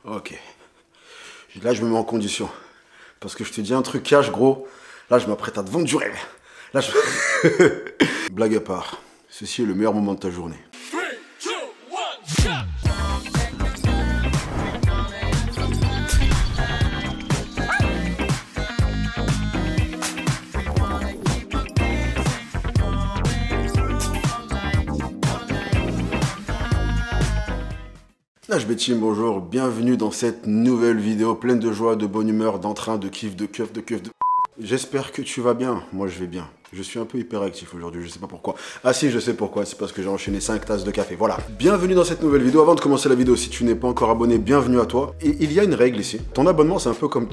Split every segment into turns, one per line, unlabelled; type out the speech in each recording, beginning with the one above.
Ok. Là, je me mets en condition. Parce que je te dis un truc cash, gros. Là, je m'apprête à te vendre du rêve. Là, je... Blague à part. Ceci est le meilleur moment de ta journée.
3, 2, 1, shot!
Team, bonjour, bienvenue dans cette nouvelle vidéo pleine de joie, de bonne humeur, d'entrain, de kiff, de keuf, de... J'espère que tu vas bien, moi je vais bien. Je suis un peu hyperactif aujourd'hui, je sais pas pourquoi. Ah si, je sais pourquoi, c'est parce que j'ai enchaîné 5 tasses de café, voilà. Bienvenue dans cette nouvelle vidéo. Avant de commencer la vidéo, si tu n'es pas encore abonné, bienvenue à toi. Et il y a une règle ici. Ton abonnement, c'est un peu comme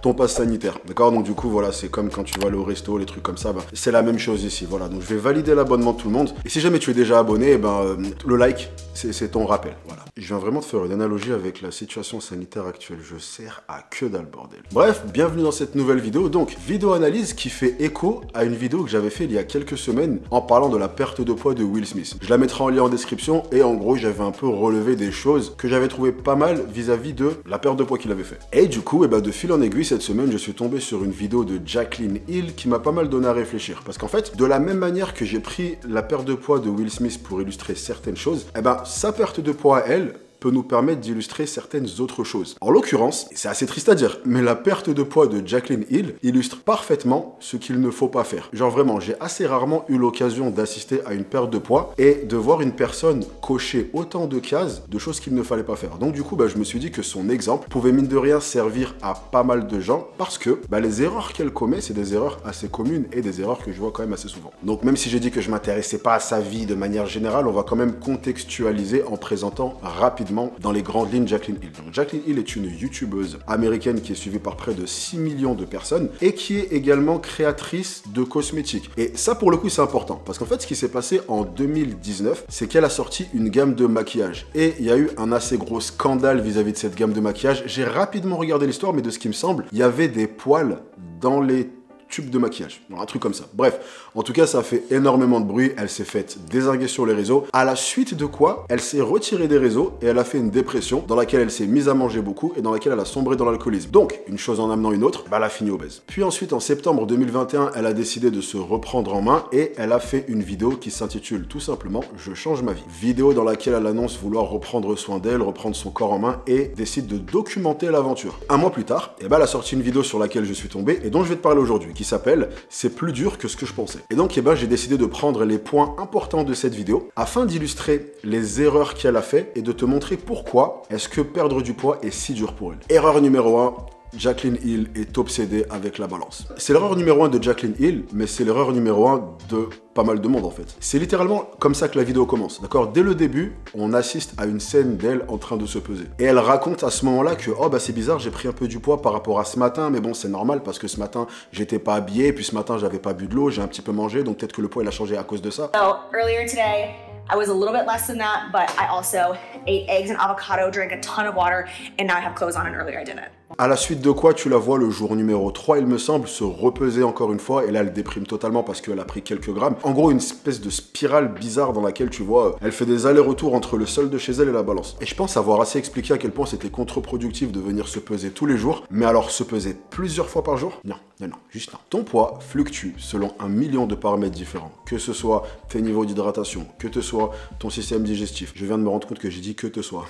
ton pass sanitaire, d'accord? Donc du coup, voilà, c'est comme quand tu vas aller au resto, les trucs comme ça, bah, c'est la même chose ici, voilà. Donc je vais valider l'abonnement de tout le monde. Et si jamais tu es déjà abonné, le like, c'est ton rappel, voilà. Je viens vraiment de faire une analogie avec la situation sanitaire actuelle. Je sers à que dalle, bordel. Bref, bienvenue dans cette nouvelle vidéo. Donc, vidéo analyse qui fait écho à une vidéo que j'avais fait il y a quelques semaines en parlant de la perte de poids de Will Smith. Je la mettrai en lien en description et en gros, j'avais un peu relevé des choses que j'avais trouvé pas mal vis-à-vis de la perte de poids qu'il avait fait. Et du coup, de fil en aiguille, cette semaine, je suis tombé sur une vidéo de Jaclyn Hill qui m'a pas mal donné à réfléchir. Parce qu'en fait, de la même manière que j'ai pris la perte de poids de Will Smith pour illustrer certaines choses, sa perte de poids, elle, peut nous permettre d'illustrer certaines autres choses. En l'occurrence, c'est assez triste à dire, mais la perte de poids de Jaclyn Hill illustre parfaitement ce qu'il ne faut pas faire. Genre vraiment, j'ai assez rarement eu l'occasion d'assister à une perte de poids et de voir une personne cocher autant de cases de choses qu'il ne fallait pas faire. Donc du coup, je me suis dit que son exemple pouvait mine de rien servir à pas mal de gens parce que les erreurs qu'elle commet, c'est des erreurs assez communes et des erreurs que je vois quand même assez souvent. Donc même si j'ai dit que je m'intéressais pas à sa vie de manière générale, on va quand même contextualiser en présentant rapidement dans les grandes lignes Jaclyn Hill. Donc Jaclyn Hill est une youtubeuse américaine qui est suivie par près de 6 millions de personnes et qui est également créatrice de cosmétiques. Et ça pour le coup c'est important parce qu'en fait ce qui s'est passé en 2019 c'est qu'elle a sorti une gamme de maquillage et il y a eu un assez gros scandale vis-à-vis de cette gamme de maquillage. J'ai rapidement regardé l'histoire mais de ce qui me semble il y avait des poils dans les tube de maquillage, un truc comme ça. Bref, en tout cas, ça a fait énormément de bruit. Elle s'est faite dézinguer sur les réseaux. À la suite de quoi, elle s'est retirée des réseaux et elle a fait une dépression dans laquelle elle s'est mise à manger beaucoup et dans laquelle elle a sombré dans l'alcoolisme. Donc, une chose en amenant une autre, elle a fini obèse. Puis ensuite, en septembre 2021, elle a décidé de se reprendre en main et elle a fait une vidéo qui s'intitule tout simplement « Je change ma vie ». Vidéo dans laquelle elle annonce vouloir reprendre soin d'elle, reprendre son corps en main et décide de documenter l'aventure. Un mois plus tard, elle a sorti une vidéo sur laquelle je suis tombé et dont je vais te parler aujourd'hui, qui s'appelle « C'est plus dur que ce que je pensais ». Et donc, j'ai décidé de prendre les points importants de cette vidéo afin d'illustrer les erreurs qu'elle a fait et de te montrer pourquoi est-ce que perdre du poids est si dur pour elle. Erreur numéro 1. Jaclyn Hill est obsédée avec la balance. C'est l'erreur numéro 1 de Jaclyn Hill, mais c'est l'erreur numéro 1 de pas mal de monde en fait. C'est littéralement comme ça que la vidéo commence, d'accord? Dès le début, on assiste à une scène d'elle en train de se peser. Et elle raconte à ce moment-là que « Oh c'est bizarre, j'ai pris un peu du poids par rapport à ce matin, mais bon c'est normal parce que ce matin, j'étais pas habillée, puis ce matin, j'avais pas bu de l'eau, j'ai un petit peu mangé, donc peut-être que le poids il a changé à cause de ça. »
So earlier today, I was a little bit less than that, but I also ate eggs and avocado, drank a ton of water, and now I have clothes on, and earlier I didn't.
À la suite de quoi, tu la vois le jour numéro 3, il me semble, se repeser encore une fois, et là elle déprime totalement parce qu'elle a pris quelques grammes. En gros, une espèce de spirale bizarre dans laquelle tu vois, elle fait des allers-retours entre le sol de chez elle et la balance. Et je pense avoir assez expliqué à quel point c'était contre-productif de venir se peser tous les jours, mais alors se peser plusieurs fois par jour? Non, juste non. Ton poids fluctue selon 1 million de paramètres différents, que ce soit tes niveaux d'hydratation, que ce soit ton système digestif. Je viens de me rendre compte que j'ai dit que te soit.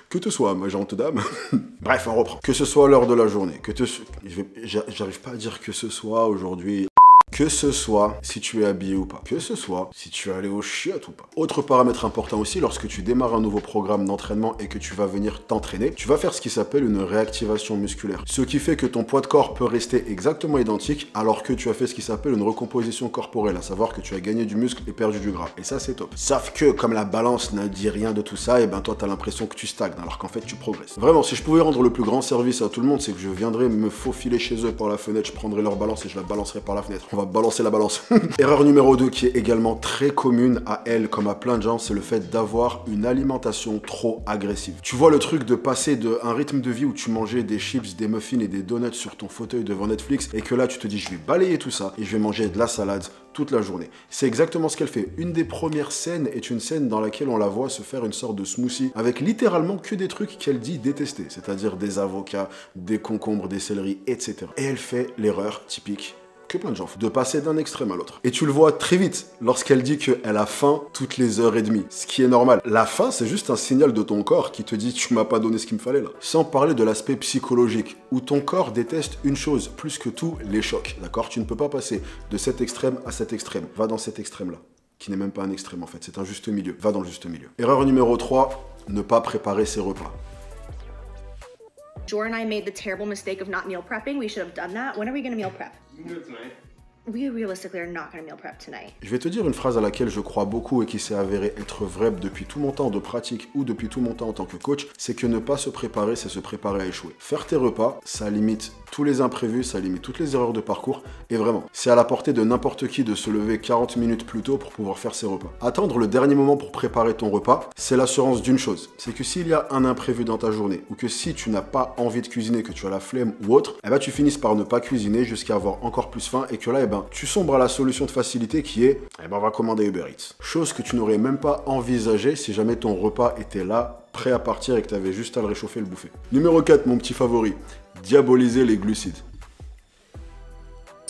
Que te soit, ma gentille dame. Bref, on reprend. Que ce soit l'heure de la journée, j'arrive pas à dire que ce soit aujourd'hui. Que ce soit si tu es habillé ou pas. Que ce soit si tu es allé au chiottes ou pas. Autre paramètre important aussi, lorsque tu démarres un nouveau programme d'entraînement et que tu vas venir t'entraîner, tu vas faire ce qui s'appelle une réactivation musculaire. Ce qui fait que ton poids de corps peut rester exactement identique alors que tu as fait ce qui s'appelle une recomposition corporelle, à savoir que tu as gagné du muscle et perdu du gras. Et ça, c'est top. Sauf que, comme la balance ne dit rien de tout ça, et toi, t'as l'impression que tu stagnes alors qu'en fait, tu progresses. Vraiment, si je pouvais rendre le plus grand service à tout le monde, c'est que je viendrais me faufiler chez eux par la fenêtre, je prendrais leur balance et je la balancerais par la fenêtre. On va balancer la balance. Erreur numéro 2 qui est également très commune à elle comme à plein de gens, c'est le fait d'avoir une alimentation trop agressive. Tu vois le truc de passer d'un rythme de vie où tu mangeais des chips, des muffins et des donuts sur ton fauteuil devant Netflix et que là tu te dis je vais balayer tout ça et je vais manger de la salade toute la journée. C'est exactement ce qu'elle fait. Une des premières scènes est une scène dans laquelle on la voit se faire une sorte de smoothie avec littéralement que des trucs qu'elle dit détester, c'est-à-dire des avocats, des concombres, des céleris, etc. Et elle fait l'erreur typique que plein de gens font, de passer d'un extrême à l'autre. Et tu le vois très vite lorsqu'elle dit qu'elle a faim toutes les heures et demie, ce qui est normal. La faim, c'est juste un signal de ton corps qui te dit tu m'as pas donné ce qu'il me fallait là. Sans parler de l'aspect psychologique, où ton corps déteste une chose plus que tout, les chocs, d'accord? Tu ne peux pas passer de cet extrême à cet extrême. Va dans cet extrême-là, qui n'est même pas un extrême en fait, c'est un juste milieu. Va dans le juste milieu. Erreur numéro 3, ne pas préparer ses repas.
Jordan and I made the terrible mistake of not meal prepping. We should have done that. When are we gonna meal prep?
You can do it tonight.
We realistically are not gonna meal prep tonight.
Je vais te dire une phrase à laquelle je crois beaucoup et qui s'est avérée être vraie depuis tout mon temps de pratique ou depuis tout mon temps en tant que coach, c'est que ne pas se préparer, c'est se préparer à échouer. Faire tes repas, ça limite tous les imprévus, ça limite toutes les erreurs de parcours, et vraiment, c'est à la portée de n'importe qui de se lever 40 minutes plus tôt pour pouvoir faire ses repas. Attendre le dernier moment pour préparer ton repas, c'est l'assurance d'une chose, c'est que s'il y a un imprévu dans ta journée, ou que si tu n'as pas envie de cuisiner, que tu as la flemme ou autre, eh ben tu finisses par ne pas cuisiner jusqu'à avoir encore plus faim, et que là, eh ben, tu sombres à la solution de facilité qui est, eh ben, on va commander Uber Eats. Chose que tu n'aurais même pas envisagée si jamais ton repas était là, prêt à partir et que tu avais juste à le réchauffer et le bouffer. Numéro 4, mon petit favori, diaboliser les glucides.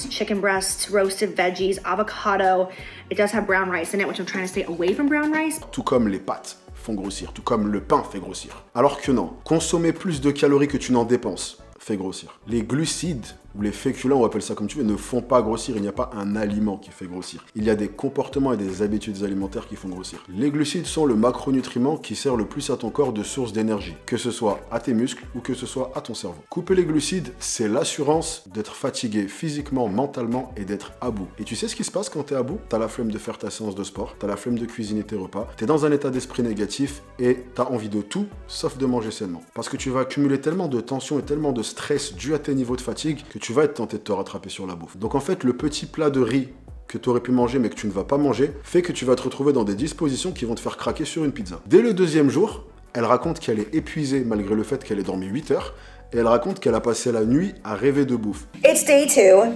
Chicken breasts, roasted veggies, avocado. It does have brown rice in it, which I'm trying to stay away from brown rice.
Tout comme les pâtes font grossir, tout comme le pain fait grossir. Alors que non, consommer plus de calories que tu n'en dépenses fait grossir. Les glucides, ou les féculents, on appelle ça comme tu veux, ne font pas grossir. Il n'y a pas un aliment qui fait grossir. Il y a des comportements et des habitudes alimentaires qui font grossir. Les glucides sont le macronutriment qui sert le plus à ton corps de source d'énergie, que ce soit à tes muscles ou que ce soit à ton cerveau. Couper les glucides, c'est l'assurance d'être fatigué physiquement, mentalement et d'être à bout. Et tu sais ce qui se passe quand t'es à bout? T'as la flemme de faire ta séance de sport, t'as la flemme de cuisiner tes repas, t'es dans un état d'esprit négatif et t'as envie de tout sauf de manger sainement. Parce que tu vas accumuler tellement de tension et tellement de stress dû à tes niveaux de fatigue que tu vas être tenté de te rattraper sur la bouffe. Donc en fait, le petit plat de riz que tu aurais pu manger mais que tu ne vas pas manger fait que tu vas te retrouver dans des dispositions qui vont te faire craquer sur une pizza. Dès le deuxième jour, elle raconte qu'elle est épuisée malgré le fait qu'elle ait dormi 8 heures et elle raconte qu'elle a passé la nuit à rêver de bouffe.
It's day 2.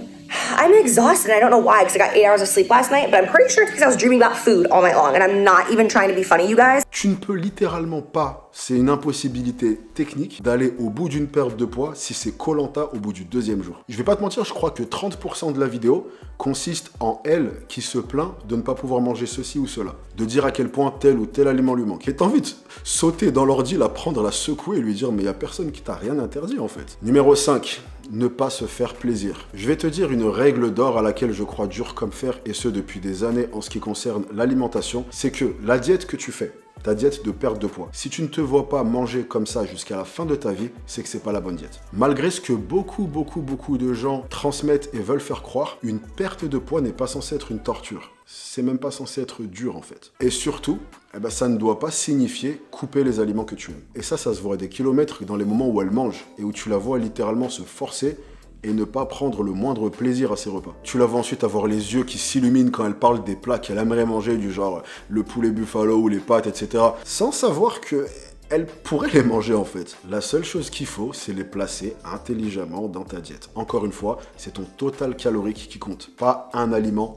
I'm exhausted. I don't know why, because I got 8 hours of sleep last night, but I'm pretty sure it's because I was dreaming about food all night long, and I'm not even trying to be funny, you guys.
Tu ne peux littéralement pas, c'est une impossibilité technique, d'aller au bout d'une perte de poids si c'est Koh-Lanta au bout du deuxième jour. Je vais pas te mentir, je crois que 30% de la vidéo consiste en elle qui se plaint de ne pas pouvoir manger ceci ou cela, de dire à quel point tel ou tel aliment lui manque. Et t'as envie de sauter dans l'ordi, la prendre, la secouer et lui dire mais il y a personne qui t'a rien interdit en fait. Numéro 5. Ne pas se faire plaisir. Je vais te dire une règle d'or à laquelle je crois dur comme fer, et ce depuis des années en ce qui concerne l'alimentation, c'est que la diète que tu fais, ta diète de perte de poids, si tu ne te vois pas manger comme ça jusqu'à la fin de ta vie, c'est que c'est pas la bonne diète. Malgré ce que beaucoup de gens transmettent et veulent faire croire, une perte de poids n'est pas censée être une torture. C'est même pas censé être dur en fait. Et surtout, eh ben, ça ne doit pas signifier couper les aliments que tu aimes. Et ça se voit à des kilomètres dans les moments où elle mange et où tu la vois littéralement se forcer et ne pas prendre le moindre plaisir à ses repas. Tu la vois ensuite avoir les yeux qui s'illuminent quand elle parle des plats qu'elle aimerait manger, du genre le poulet buffalo ou les pâtes, etc. Sans savoir que elle pourrait les manger en fait. La seule chose qu'il faut, c'est les placer intelligemment dans ta diète. Encore une fois, c'est ton total calorique qui compte, pas un aliment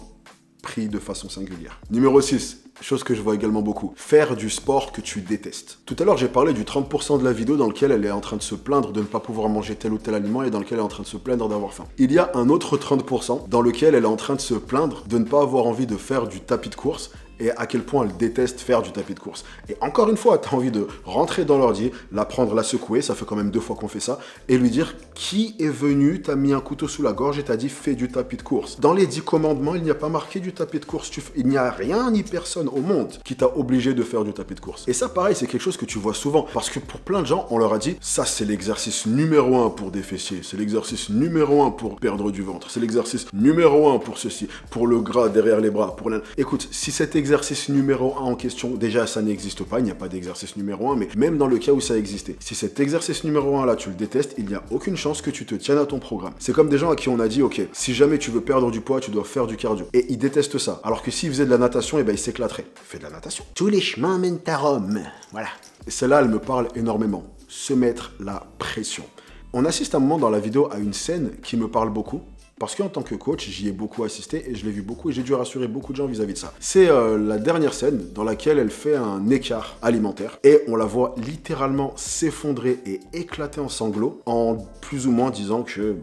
pris de façon singulière. Numéro 6. Chose que je vois également beaucoup, faire du sport que tu détestes. Tout à l'heure, j'ai parlé du 30% de la vidéo dans lequel elle est en train de se plaindre de ne pas pouvoir manger tel ou tel aliment et dans lequel elle est en train de se plaindre d'avoir faim. Il y a un autre 30% dans lequel elle est en train de se plaindre de ne pas avoir envie de faire du tapis de course et à quel point elle déteste faire du tapis de course. Et encore une fois, tu as envie de rentrer dans l'ordi, la prendre, la secouer, ça fait quand même 2 fois qu'on fait ça, et lui dire qui est venu, t'a mis un couteau sous la gorge et t'a dit fais du tapis de course. Dans les 10 commandements, il n'y a pas marqué du tapis de course. Il n'y a rien ni personne au monde qui t'a obligé de faire du tapis de course. Et ça, pareil, c'est quelque chose que tu vois souvent, parce que pour plein de gens, on leur a dit ça, c'est l'exercice numéro 1 pour des fessiers, c'est l'exercice numéro 1 pour perdre du ventre, c'est l'exercice numéro 1 pour ceci, pour le gras derrière les bras, pour Écoute, si cet exercice l'exercice numéro 1 en question, déjà ça n'existe pas, il n'y a pas d'exercice numéro 1, mais même dans le cas où ça existait, si cet exercice numéro 1 là tu le détestes, il n'y a aucune chance que tu te tiennes à ton programme. C'est comme des gens à qui on a dit, ok, si jamais tu veux perdre du poids, tu dois faire du cardio. Et ils détestent ça. Alors que s'ils faisaient de la natation, eh ben ils s'éclateraient. Fais de la natation. Tous les chemins mènent à Rome. Voilà. Et celle-là, elle me parle énormément. Se mettre la pression. On assiste un moment dans la vidéo à une scène qui me parle beaucoup. Parce qu'en tant que coach, j'y ai beaucoup assisté et je l'ai vu beaucoup et j'ai dû rassurer beaucoup de gens vis-à-vis de ça. C'est la dernière scène dans laquelle elle fait un écart alimentaire et on la voit littéralement s'effondrer et éclater en sanglots en plus ou moins disant que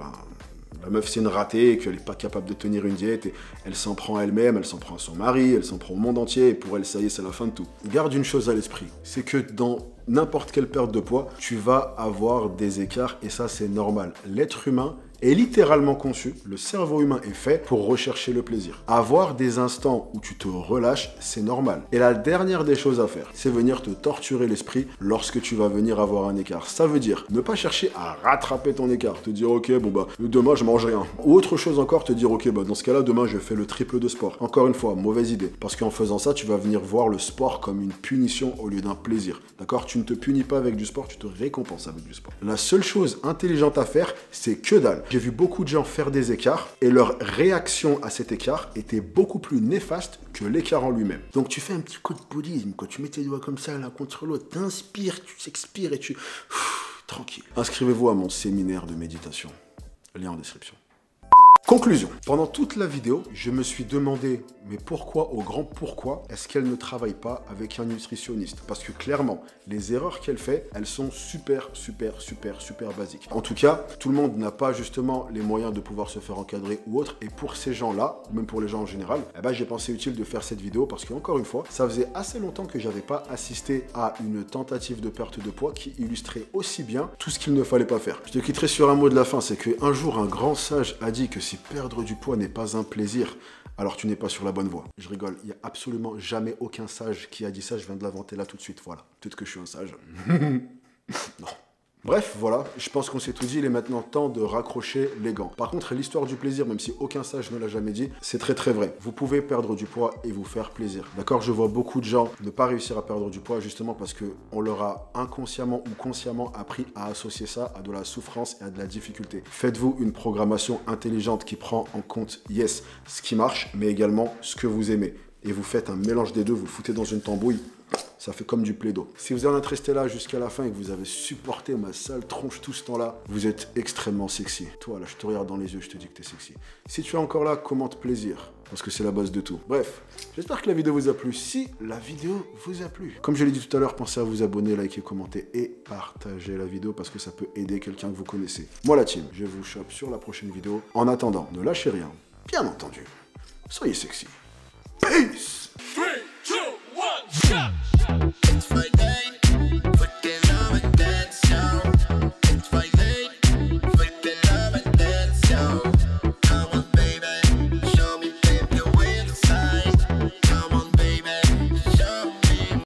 la meuf c'est une ratée et qu'elle n'est pas capable de tenir une diète et elle s'en prend à elle-même, elle s'en prend à son mari, elle s'en prend au monde entier et pour elle ça y est c'est la fin de tout. Garde une chose à l'esprit, c'est que dans n'importe quelle perte de poids, tu vas avoir des écarts et ça c'est normal. L'être humain est littéralement conçu, le cerveau humain est fait pour rechercher le plaisir. Avoir des instants où tu te relâches, c'est normal. Et la dernière des choses à faire, c'est venir te torturer l'esprit lorsque tu vas venir avoir un écart. Ça veut dire ne pas chercher à rattraper ton écart, te dire ok bon demain je mange rien. Ou autre chose encore, te dire ok dans ce cas-là demain je fais le triple de sport. Encore une fois, mauvaise idée. Parce qu'en faisant ça, tu vas venir voir le sport comme une punition au lieu d'un plaisir. D'accord? Tu ne te punis pas avec du sport, tu te récompenses avec du sport. La seule chose intelligente à faire, c'est que dalle. J'ai vu beaucoup de gens faire des écarts et leur réaction à cet écart était beaucoup plus néfaste que l'écart en lui-même. Donc tu fais un petit coup de bouddhisme, quand tu mets tes doigts comme ça l'un contre l'autre, t'inspires, tu s'expires et tu... tranquille. Inscrivez-vous à mon séminaire de méditation. Lien en description. Conclusion. Pendant toute la vidéo, je me suis demandé, mais pourquoi, au grand pourquoi, est-ce qu'elle ne travaille pas avec un nutritionniste? Parce que clairement, les erreurs qu'elle fait, elles sont super basiques. En tout cas, tout le monde n'a pas justement les moyens de pouvoir se faire encadrer ou autre. Et pour ces gens-là, même pour les gens en général, j'ai pensé utile de faire cette vidéo parce que, encore une fois, ça faisait assez longtemps que j'avais pas assisté à une tentative de perte de poids qui illustrait aussi bien tout ce qu'il ne fallait pas faire. Je te quitterai sur un mot de la fin, c'est qu'un jour, un grand sage a dit que si perdre du poids n'est pas un plaisir, alors tu n'es pas sur la bonne voie. Je rigole, il n'y a absolument jamais aucun sage qui a dit ça, je viens de l'inventer là tout de suite, voilà. Peut-être que je suis un sage. Non. Bref, voilà, je pense qu'on s'est tout dit, il est maintenant temps de raccrocher les gants. Par contre, l'histoire du plaisir, même si aucun sage ne l'a jamais dit, c'est très vrai. Vous pouvez perdre du poids et vous faire plaisir. D'accord? Je vois beaucoup de gens ne pas réussir à perdre du poids justement parce qu'on leur a inconsciemment ou consciemment appris à associer ça à de la souffrance et à de la difficulté. Faites-vous une programmation intelligente qui prend en compte, yes, ce qui marche, mais également ce que vous aimez. Et vous faites un mélange des deux, vous le foutez dans une tambouille. Ça fait comme du Play-Doh. Si vous en êtes resté là jusqu'à la fin et que vous avez supporté ma sale tronche tout ce temps-là, vous êtes extrêmement sexy. Toi, là, je te regarde dans les yeux, je te dis que t'es sexy. Si tu es encore là, commente plaisir, parce que c'est la base de tout. Bref, j'espère que la vidéo vous a plu. Si la vidéo vous a plu, comme je l'ai dit tout à l'heure, pensez à vous abonner, liker, commenter et partager la vidéo parce que ça peut aider quelqu'un que vous connaissez. Moi, la team, je vous chope sur la prochaine vidéo. En attendant, ne lâchez rien, bien entendu. Soyez sexy. Peace!
3, 2, 1, jump!